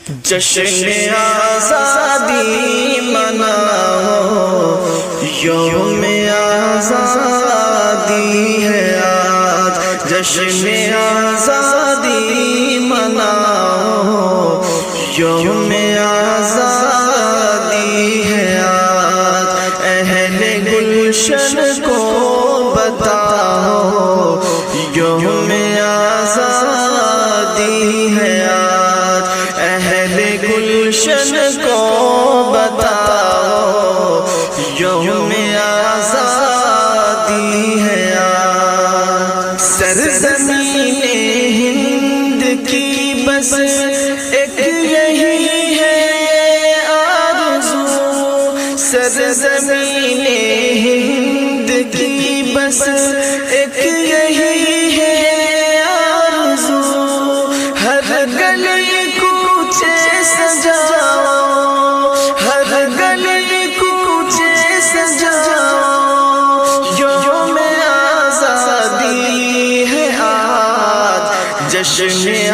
جشن آزادی مناؤ، یوم آزادی ہے آج، جشن آزادی مناؤ، یوم آزادی ہے آج، اہل گلشن کو بتاؤ، یوم آزادی ہے آج، اہل گلشن کو بتاؤ، یوم آزادی ہے آج۔ سرزمین ہند کی بس ایک یہی ہے آرزو، سرزمین ہند کی بس ایک یہی ہے آرزو، ہر گلی کوچے سجاؤ، ہر گلی کوچے سجاؤ، یوم آزادی ہے آج، جشن